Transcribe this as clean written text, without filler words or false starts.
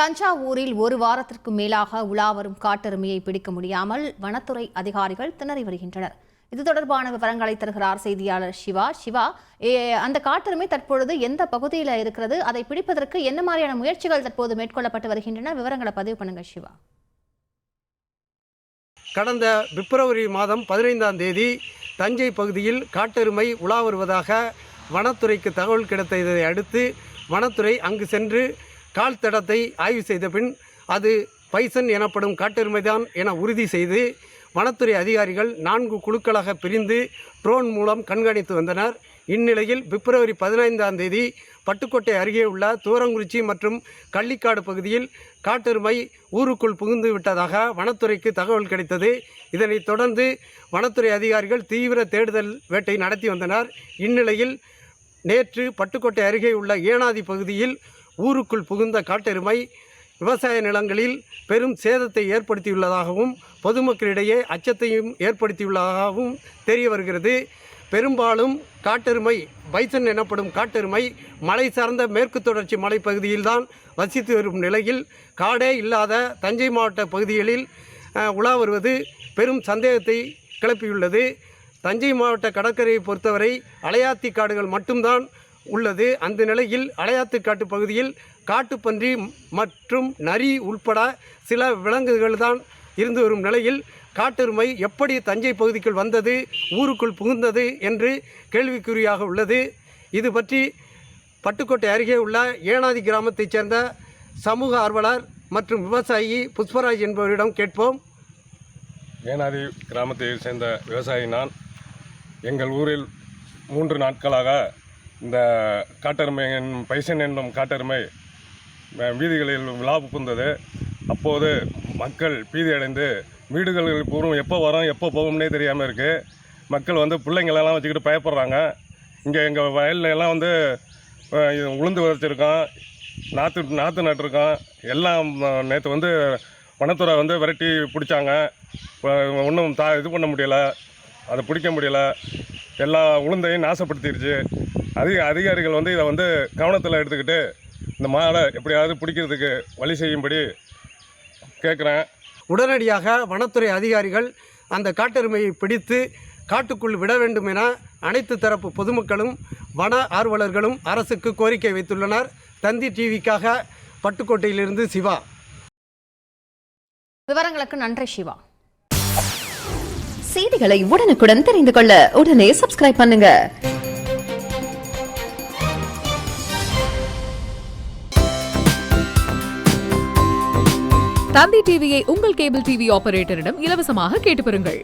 தஞ்சாவூரில் ஒரு வாரத்திற்கு மேலாக உலா வரும் காட்டெருமையை பிடிக்க முடியாமல் வனத்துறை அதிகாரிகள் திணறி வருகின்றனர். இது தொடர்பான விவரங்களை தருகிறார் செய்தியாளர் சிவா. அந்த காட்டெருமை தற்பொழுது எந்த பகுதியில் இருக்கிறது, அதை பிடிப்பதற்கு என்ன மாதிரியான முயற்சிகள் தற்போது மேற்கொள்ளப்பட்டு வருகின்றன? விவரங்களை பதிவு பண்ணுங்க சிவா. கடந்த பிப்ரவரி மாதம் 15ஆம் தேதி தஞ்சை பகுதியில் காட்டெருமை உலா வருவதாக வனத்துறைக்கு தகவல் கிடைத்ததை அடுத்து வனத்துறை அங்கு சென்று கால் தடத்தை ஆய்வு செய்த பின் அது பைசன் எனப்படும் காட்டெருமைதான் என உறுதி செய்து வனத்துறை அதிகாரிகள் 4 குழுக்களாக பிரிந்து ட்ரோன் மூலம் கண்காணித்து வந்தனர். இந்நிலையில் பிப்ரவரி 15ஆம் தேதி பட்டுக்கோட்டை அருகே உள்ள தூரங்குறிச்சி மற்றும் கள்ளிக்காடு பகுதியில் காட்டெருமை ஊருக்குள் புகுந்து விட்டதாக வனத்துறைக்கு தகவல் கிடைத்தது. இதனைத் தொடர்ந்து வனத்துறை அதிகாரிகள் தீவிர தேடுதல் வேட்டை நடத்தி வந்தனர். இந்நிலையில் நேற்று பட்டுக்கோட்டை அருகே உள்ள ஏனாதி பகுதியில் ஊருக்குள் புகுந்த காட்டெருமை விவசாய நிலங்களில் பெரும் சேதத்தை ஏற்படுத்தியுள்ளதாகவும் பொதுமக்களிடையே அச்சத்தையும் ஏற்படுத்தியுள்ளதாகவும் தெரிய வருகிறது. பெரும்பாலும் காட்டெருமை பைசன் எனப்படும் காட்டெருமை மலை சார்ந்த மேற்கு தொடர்ச்சி மலைப்பகுதியில்தான் வசித்து வரும் நிலையில் காடே இல்லாத தஞ்சை மாவட்ட பகுதிகளில் உலா வருவது பெரும் சந்தேகத்தை கிளப்பியுள்ளது. தஞ்சை மாவட்ட கடற்கரையை பொறுத்தவரை அலையாத்தி காடுகள் மட்டும்தான் உள்ளது. அந்த நிலையில் அலையாத்துக்காட்டு பகுதியில் காட்டுப்பன்றி மற்றும் நரி உட்பட சில விலங்குகள் தான் இருந்து வரும் நிலையில் காட்டெருமை எப்படி தஞ்சை பகுதிக்குள் வந்தது, ஊருக்குள் புகுந்தது என்று கேள்விக்குறியாக உள்ளது. இது பற்றி பட்டுக்கோட்டை அருகே உள்ள ஏனாதி கிராமத்தைச் சேர்ந்த சமூக ஆர்வலர் மற்றும் விவசாயி புஷ்பராஜ் என்பவரிடம் கேட்போம். ஏனாதி கிராமத்தை சேர்ந்த விவசாயி நான். எங்கள் ஊரில் 3 நாட்களாக இந்த காட்டெருமை பைசன் என்னும் காட்டெருமை வீதிகளில் விழா புகுந்தது. அப்போது மக்கள் பீதியடைந்து வீடுகளில் பூர்வம் எப்போ வரோம் எப்போ போகும்னே தெரியாமல் இருக்குது. மக்கள் வந்து பிள்ளைங்களெல்லாம் வச்சுக்கிட்டு பயப்படுறாங்க. இங்கே எங்கள் வயலில் எல்லாம் வந்து உளுந்து விதைச்சிருக்கோம், நாற்று நட்டுருக்கோம். எல்லாம் நேற்று வந்து வனத்துறை வந்து விரட்டி பிடிச்சாங்க. ஒன்றும் இது பண்ண முடியலை, அதை பிடிக்க முடியலை. எல்லா உளுந்தையும் நாசப்படுத்திடுச்சு. அதிகாரிகள் வந்து இதை வந்து கவனத்தில் எடுத்துக்கிட்டு இந்த மாடை எப்படியாவது பிடிக்கிறதுக்கு வழி செய்யும்படி கேட்குறேன். உடனடியாக வனத்துறை அதிகாரிகள் அந்த காட்டெருமையை பிடித்து காட்டுக்குள் விட வேண்டும் என அனைத்து தரப்பு பொதுமக்களும் வன ஆர்வலர்களும் அரசுக்கு கோரிக்கை வைத்துள்ளனர். தந்தி டிவிக்காக பட்டுக்கோட்டையிலிருந்து சிவா. விவரங்களுக்கு நன்றி சிவா. செய்திகளை உடனுக்குடன் தெரிந்து கொள்ள உடனே சப்ஸ்கிரைப் பண்ணுங்க. தந்தி டிவியை உங்கள் கேபிள் டிவி ஆபரேட்டரிடம் இலவசமாக கேட்டு பெறுங்கள்.